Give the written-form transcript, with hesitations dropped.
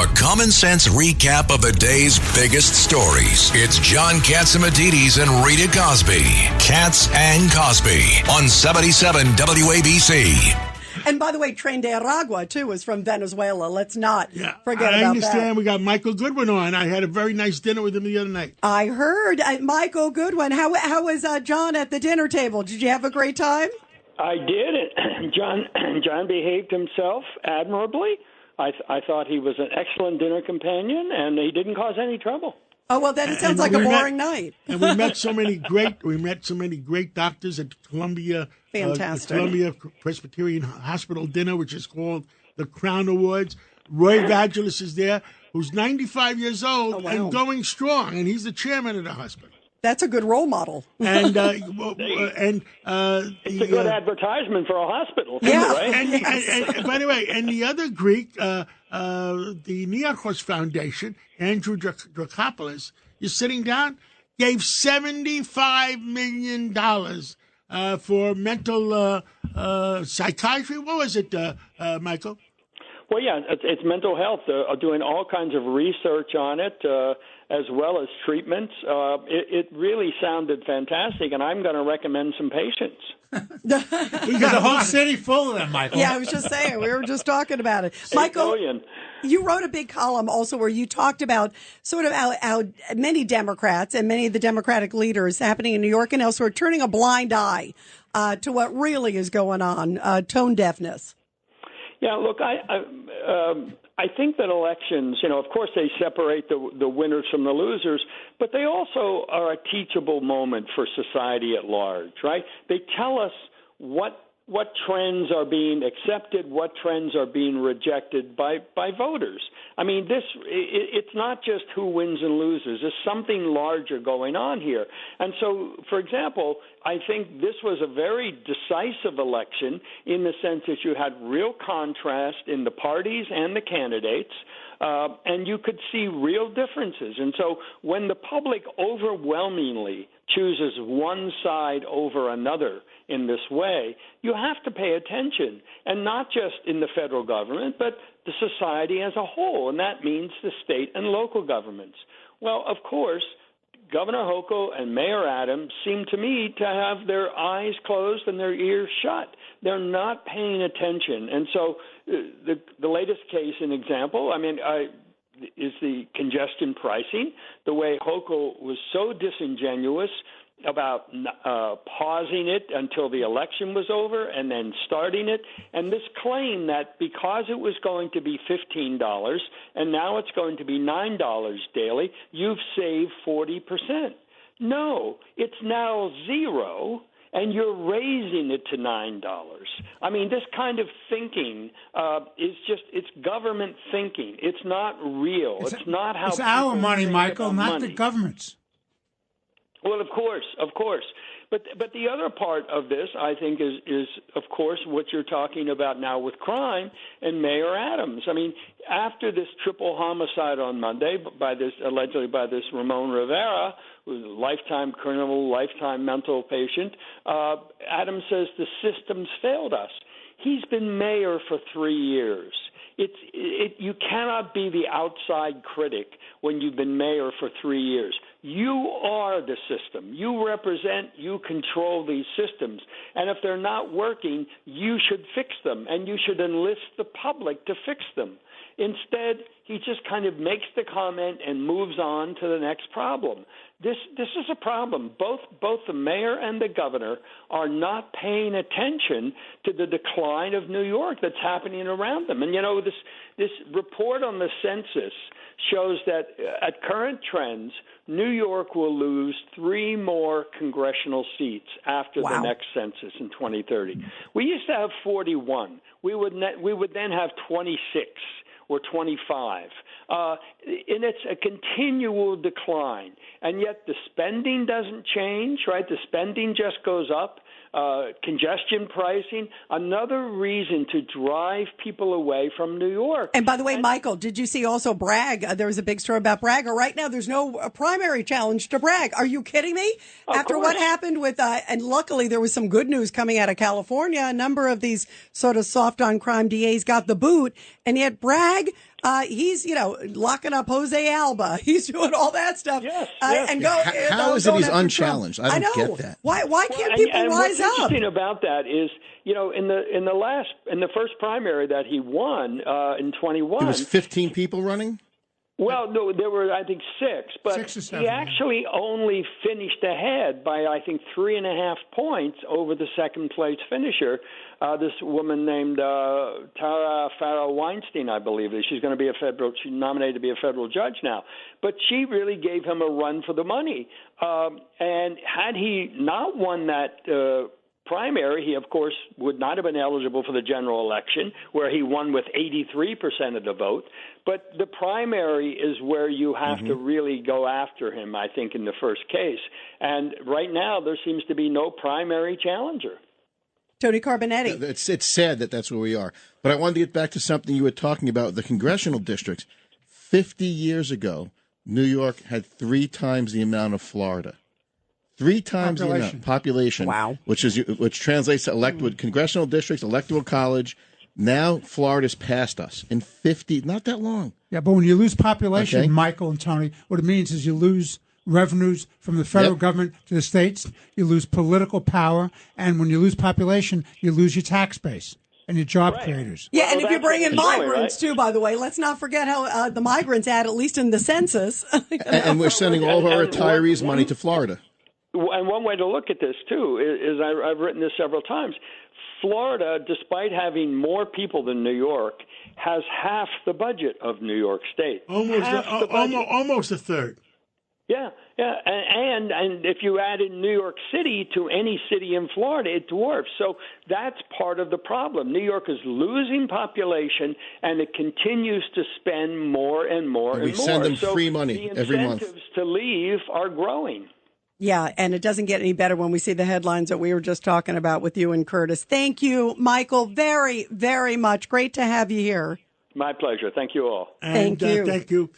A common sense recap of the day's biggest stories. It's John Catsimatidis and Rita Cosby. Katz and Cosby on 77 WABC. And by the way, Tren de Aragua, too, is from Venezuela. Let's not forget about that. I understand. We got Michael Goodwin on. I had a very nice dinner with him the other night. I heard. Michael Goodwin. How was John at the dinner table? Did you have a great time? I did. John behaved himself admirably. I thought he was an excellent dinner companion, and he didn't cause any trouble. Oh, well, then it sounds like a boring night. And we met so many great doctors at Columbia. Fantastic. Columbia Presbyterian Hospital dinner, which is called the Crown Awards. Roy Vagelis is there, who's 95 years old and going strong, and he's the chairman of the hospital. That's a good role model. And it's a good advertisement for a hospital. Yeah. Right? And by the way, and the other Greek, the Niarchos Foundation, Andrew Drakopoulos, you're sitting down, gave $75 million for mental psychiatry. What was it, Michael? Well, yeah, it's mental health. Doing all kinds of research on it, as well as treatments. It really sounded fantastic, and I'm going to recommend some patients. There's a whole city full of them, Michael. Yeah, I was just saying. We were just talking about it. Michael, you wrote a big column also where you talked about sort of how many Democrats and many of the Democratic leaders happening in New York and elsewhere turning a blind eye to what really is going on, tone deafness. Yeah, look, I think that elections, of course they separate the winners from the losers, but they also are a teachable moment for society at large, right? They tell us what trends are being accepted, what trends are being rejected by voters. I mean, it's not just who wins and loses. There's something larger going on here. And so, for example, I think this was a very decisive election in the sense that you had real contrast in the parties and the candidates, and you could see real differences. And so when the public overwhelmingly chooses one side over another in this way, you have to pay attention, and not just in the federal government, but the society as a whole, and that means the state and local governments. Well, of course, Governor Hochul and Mayor Adams seem to me to have their eyes closed and their ears shut. They're not paying attention. And so the latest case, an example, is the congestion pricing, the way Hochul was so disingenuous about pausing it until the election was over and then starting it, and this claim that because it was going to be $15 and now it's going to be $9 daily, you've saved 40%. No, it's now zero, and you're raising it to $9. I mean, this kind of thinking it's government thinking. It's not real. It's not how it's our money, Michael, not the government's. Well, of course. But the other part of this, I think, is of course what you're talking about now with crime and Mayor Adams. I mean, after this triple homicide on Monday allegedly by this Ramon Rivera, who's a lifetime criminal, lifetime mental patient, Adams says the system's failed us. He's been mayor for 3 years. You cannot be the outside critic when you've been mayor for 3 years. You are the system. You represent, you control these systems. And if they're not working, you should fix them, and you should enlist the public to fix them. Instead, he just kind of makes the comment and moves on to the next problem. This is a problem. Both the mayor and the governor are not paying attention to the decline of New York that's happening around them. And, this report on the census shows that at current trends, New York will lose 3 more congressional seats after the next census in 2030. We used to have 41. We would then have 26 or 25. And it's a continual decline. And yet the spending doesn't change, right? The spending just goes up. Congestion pricing, another reason to drive people away from New York. And by the way, Michael, did you see also Bragg? There was a big story about Bragg. Right now, there's no primary challenge to Bragg. Are you kidding me? After what happened with, and luckily there was some good news coming out of California, a number of these sort of soft on crime DAs got the boot, and yet Bragg He's, locking up Jose Alba. He's doing all that stuff. Yes. And go. How is it he's unchallenged? I don't get that. Why can't people rise what's up? Interesting about that is, in the first primary that he won in 21, there was 15 people running. Well, no, there were, I think, 6, but 6 or 7, he actually only finished ahead by, I think, 3.5 points over the second place finisher. This woman named Tara Farrow Weinstein, I believe. She's going to be she's nominated to be a federal judge now. But she really gave him a run for the money. And had he not won that primary, he, of course, would not have been eligible for the general election, where he won with 83% of the vote. But the primary is where you have to really go after him, I think, in the first case. And right now, there seems to be no primary challenger. Tony Carbonetti. It's sad that that's where we are. But I wanted to get back to something you were talking about, the congressional districts. 50 years ago, New York had 3 times the amount of Florida. 3 times the amount population. Wow. Which translates to congressional districts, electoral college. Now Florida's passed us in 50, not that long. Yeah, but when you lose population, Michael and Tony, what it means is you lose revenues from the federal government to the states, you lose political power, and when you lose population, you lose your tax base and your job creators. Yeah, and if you bring in migrants, too, by the way, let's not forget how the migrants add, at least in the census. And we're sending all of our retirees money to Florida. And one way to look at this, too, is I've written this several times. Florida, despite having more people than New York, has half the budget of New York State. Almost a third. Yeah. And if you add in New York City to any city in Florida, it dwarfs. So that's part of the problem. New York is losing population, and it continues to spend more and more and more. We send them free money every month. The incentives to leave are growing. Yeah, and it doesn't get any better when we see the headlines that we were just talking about with you and Curtis. Thank you, Michael, very, very much. Great to have you here. My pleasure. Thank you all. Thank you. Thank you.